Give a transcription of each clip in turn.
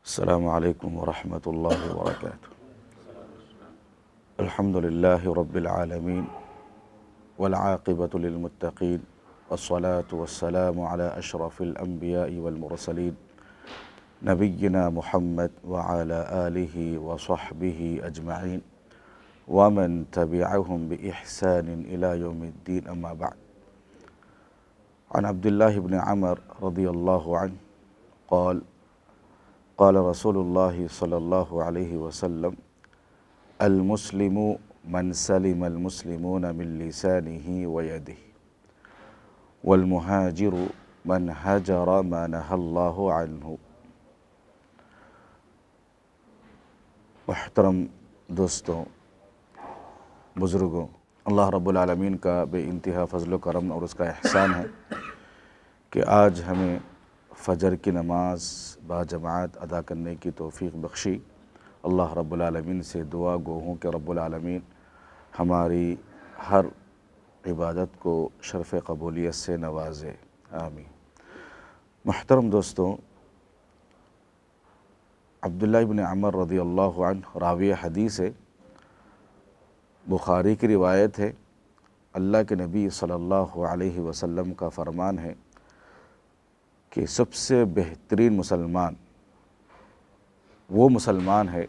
السلام عليكم ورحمة الله وبركاته. الحمد لله رب العالمين والعاقبة للمتقين والصلاة والسلام على أشرف الأنبياء والمرسلين نبينا محمد وعلى آله وصحبه أجمعين ومن تبعهم بإحسان إلى يوم الدين. أما بعد، عن عبد الله بن عمر رضي الله عنه قال قال رسول الله صلى الله عليه وسلم: المسلم من سلم المسلمون من لسانه ويده، والمهاجر من هجر ما نهى الله عنه. محترم دوستوں، بزرگوں، اللہ رب العالمین کا بے انتہا فضل و کرم اور اس کا احسان ہے کہ آج ہمیں فجر کی نماز باجماعت ادا کرنے کی توفیق بخشی۔ اللہ رب العالمین سے دعا گو ہوں کہ رب العالمین ہماری ہر عبادت کو شرف قبولیت سے نوازے، آمین۔ محترم دوستوں، عبداللہ بن عمر رضی اللہ عنہ راوی حدیث ہے، بخاری کی روایت ہے۔ اللہ کے نبی صلی اللہ علیہ وسلم کا فرمان ہے کہ سب سے بہترین مسلمان وہ مسلمان ہے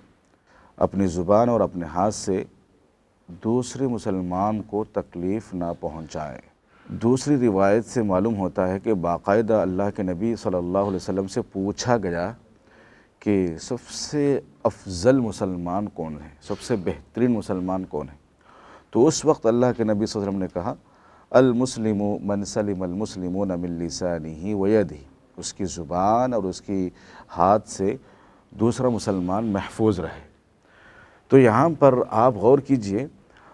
اپنی زبان اور اپنے ہاتھ سے دوسرے مسلمان کو تکلیف نہ پہنچائے۔ دوسری روایت سے معلوم ہوتا ہے کہ باقاعدہ اللہ کے نبی صلی اللہ علیہ وسلم سے پوچھا گیا کہ سب سے افضل مسلمان کون ہے، سب سے بہترین مسلمان کون ہے؟ تو اس وقت اللہ کے نبی صلی اللہ علیہ وسلم نے کہا: المسلم من سلم المسلمون من لسانہ ویدہ، اس کی زبان اور اس کی ہاتھ سے دوسرا مسلمان محفوظ رہے۔ تو یہاں پر آپ غور کیجئے،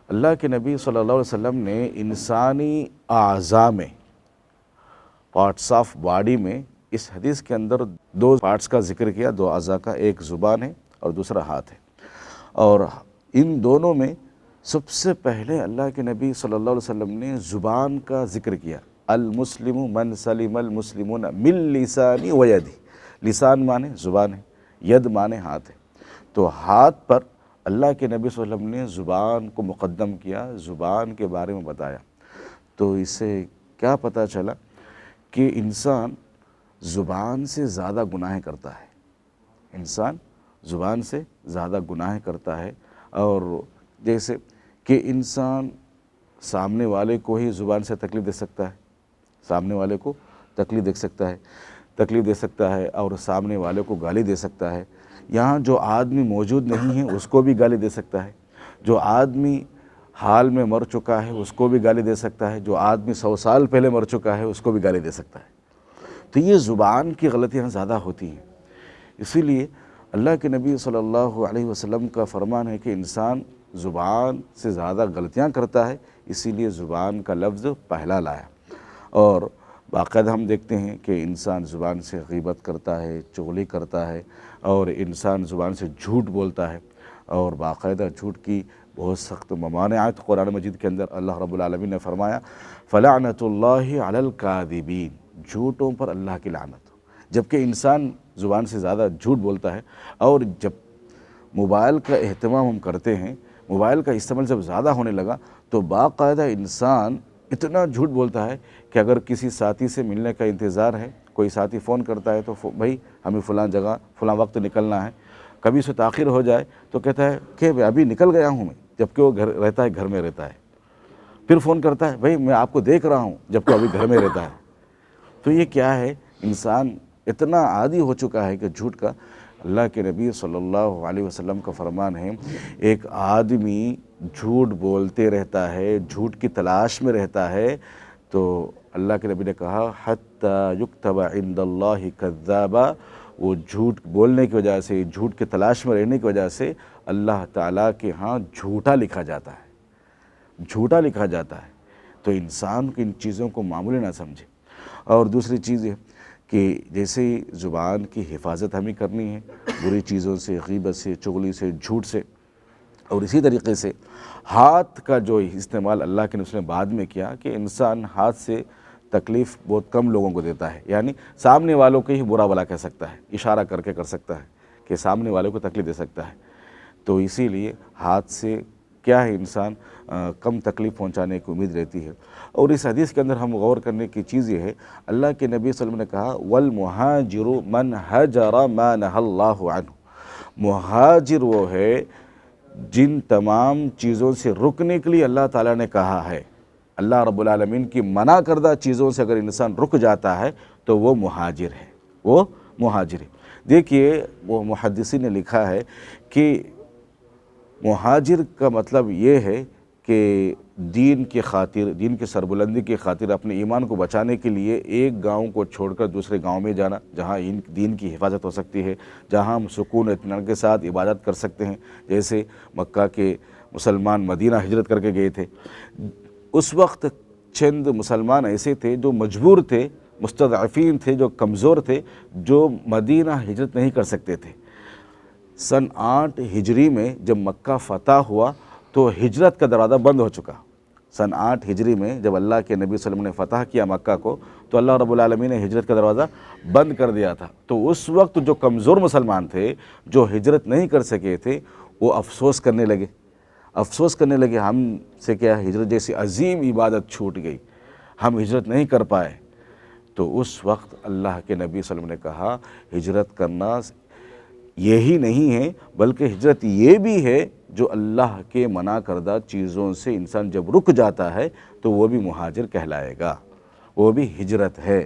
اللہ کے نبی صلی اللہ علیہ وسلم نے انسانی اعضاء میں، پارٹس آف باڈی میں، اس حدیث کے اندر دو پارٹس کا ذکر کیا، دو اعضاء کا، ایک زبان ہے اور دوسرا ہاتھ ہے، اور ان دونوں میں سب سے پہلے اللہ کے نبی صلی اللہ علیہ وسلم نے زبان کا ذکر کیا۔ المسلم من سلم المسلمون من لسانی ویدی، لسان مانے زبان ہے، ید مانے ہاتھ ہے، تو ہاتھ پر اللہ کے نبی صلی اللہ علیہ وسلم نے زبان کو مقدم کیا، زبان کے بارے میں بتایا۔ تو اس سے کیا پتہ چلا کہ انسان زبان سے زیادہ گناہ کرتا ہے، انسان زبان سے زیادہ گناہ کرتا ہے۔ اور جیسے کہ انسان سامنے والے کو ہی زبان سے تکلیف دے سکتا ہے، سامنے والے کو تکلیف دے سکتا ہے اور سامنے والے کو گالی دے سکتا ہے۔ یہاں جو آدمی موجود نہیں ہے اس کو بھی گالی دے سکتا ہے، جو آدمی حال میں مر چکا ہے اس کو بھی گالی دے سکتا ہے، جو آدمی 100 سال پہلے مر چکا ہے اس کو بھی گالی دے سکتا ہے۔ تو یہ زبان کی غلطیاں زیادہ ہوتی ہیں، اسی لیے اللہ کے نبی صلی اللہ علیہ وسلم کا فرمان ہے کہ انسان زبان سے زیادہ غلطیاں کرتا ہے، اسی لیے زبان کا لفظ پہلا لایا۔ اور باقاعدہ ہم دیکھتے ہیں کہ انسان زبان سے غیبت کرتا ہے، چغلی کرتا ہے، اور انسان زبان سے جھوٹ بولتا ہے، اور باقاعدہ جھوٹ کی بہت سخت ممانعات قرآن مجید کے اندر اللہ رب العالمین نے فرمایا: فَلَعْنَةُ اللَّهِ عَلَى الْكَاذِبِينَ، جھوٹوں پر اللہ کی لعنت ہو۔ جبکہ انسان زبان سے زیادہ جھوٹ بولتا ہے، اور جب موبائل کا اہتمام ہم کرتے ہیں، موبائل کا استعمال جب زیادہ ہونے لگا تو باقاعدہ انسان اتنا جھوٹ بولتا ہے کہ اگر کسی ساتھی سے ملنے کا انتظار ہے، کوئی ساتھی فون کرتا ہے تو بھائی ہمیں فلاں جگہ فلاں وقت نکلنا ہے، کبھی سے تاخیر ہو جائے تو کہتا ہے کہ ابھی نکل گیا ہوں میں، جبکہ وہ گھر میں رہتا ہے۔ پھر فون کرتا ہے: بھائی میں آپ کو دیکھ رہا ہوں، جبکہ ابھی گھر میں رہتا ہے۔ تو یہ کیا ہے؟ انسان اتنا عادی ہو چکا ہے کہ جھوٹ کا۔ اللہ کے نبی صلی اللہ علیہ وسلم کا فرمان ہے، ایک آدمی جھوٹ بولتے رہتا ہے، جھوٹ کی تلاش میں رہتا ہے، تو اللہ کے نبی نے کہا: حَتَّى يُكْتَبَ عِنْدَ اللَّهِ كَذَّابًا، وہ جھوٹ بولنے کی وجہ سے، جھوٹ کی تلاش میں رہنے کی وجہ سے اللہ تعالیٰ کے ہاں جھوٹا لکھا جاتا ہے، جھوٹا لکھا جاتا ہے۔ تو انسان کو ان چیزوں کو معمولی نہ سمجھے۔ اور دوسری چیز یہ کہ جیسے ہی زبان کی حفاظت ہمیں کرنی ہے بری چیزوں سے، غیبت سے، چغلی سے، جھوٹ سے، اور اسی طریقے سے ہاتھ کا جو استعمال اللہ کے نبی نے بعد میں کیا کہ انسان ہاتھ سے تکلیف بہت کم لوگوں کو دیتا ہے، یعنی سامنے والوں کو ہی برا بھلا کہہ سکتا ہے، اشارہ کر کے کر سکتا ہے کہ سامنے والے کو تکلیف دے سکتا ہے. تو اسی لیے ہاتھ سے کیا ہے انسان کم تکلیف پہنچانے کی امید رہتی ہے. اور اس حدیث کے اندر ہم غور کرنے کی چیز یہ ہے، اللہ کے نبی صلی اللہ علیہ وسلم نے کہا وَالْمُهَاجِرُ مَنْ هَجَرَ مَا نَهَى اللَّهُ عَنْهُ. مہاجر وہ ہے جن تمام چیزوں سے رکنے کے لیے اللہ تعالیٰ نے کہا ہے. اللہ رب العالمین کی منع کردہ چیزوں سے اگر انسان رک جاتا ہے تو وہ مہاجر ہے، وہ مہاجر ہے. دیکھیے وہ محدثین نے لکھا ہے کہ مہاجر کا مطلب یہ ہے کہ دین کی خاطر، دین کی سربلندی کی خاطر اپنے ایمان کو بچانے کے لیے ایک گاؤں کو چھوڑ کر دوسرے گاؤں میں جانا جہاں دین کی حفاظت ہو سکتی ہے، جہاں ہم سکون و اطمینان کے ساتھ عبادت کر سکتے ہیں. جیسے مکہ کے مسلمان مدینہ ہجرت کر کے گئے تھے. اس وقت چند مسلمان ایسے تھے جو مجبور تھے، مستضعفین تھے، جو کمزور تھے، جو مدینہ ہجرت نہیں کر سکتے تھے. سن 8 ہجری میں جب مکہ فتح ہوا تو ہجرت کا دروازہ بند ہو چکا. سن 8 ہجری میں جب اللہ کے نبی صلی اللہ علیہ وسلم نے فتح کیا مکہ کو تو اللہ رب العالمین نے ہجرت کا دروازہ بند کر دیا تھا. تو اس وقت جو کمزور مسلمان تھے، جو ہجرت نہیں کر سکے تھے، وہ افسوس کرنے لگے ہم سے کیا ہجرت جیسی عظیم عبادت چھوٹ گئی، ہم ہجرت نہیں کر پائے. تو اس وقت اللہ کے نبی صلی اللہ علیہ وسلم نے کہا ہجرت کرنا یہی نہیں ہے بلکہ ہجرت یہ بھی ہے جو اللہ کے منع کردہ چیزوں سے انسان جب رک جاتا ہے تو وہ بھی مہاجر کہلائے گا، وہ بھی ہجرت ہے.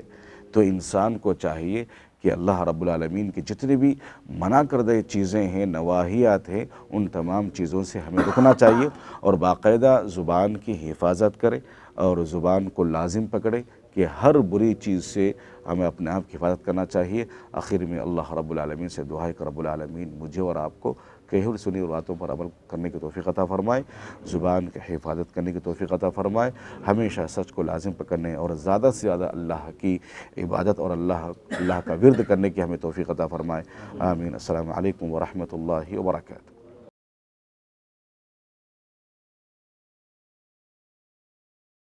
تو انسان کو چاہیے کہ اللہ رب العالمین کی جتنی بھی منع کردہ چیزیں ہیں، نواہیات ہیں، ان تمام چیزوں سے ہمیں رکنا چاہیے اور باقاعدہ زبان کی حفاظت کرے اور زبان کو لازم پکڑے کہ ہر بری چیز سے ہمیں اپنے آپ کی حفاظت کرنا چاہیے. آخر میں اللہ رب العالمین سے دعا ہے کہ رب العالمین مجھے اور آپ کو کہی اور سنی باتوں پر عمل کرنے کی توفیق عطا فرمائے، زبان کی حفاظت کرنے کی توفیق عطا فرمائے، ہمیشہ سچ کو لازم پکڑنے اور زیادہ سے زیادہ اللہ کی عبادت اور اللہ کا ورد کرنے کی ہمیں توفیق عطا فرمائے. آمین. السلام علیکم ورحمۃ اللہ وبرکاتہ.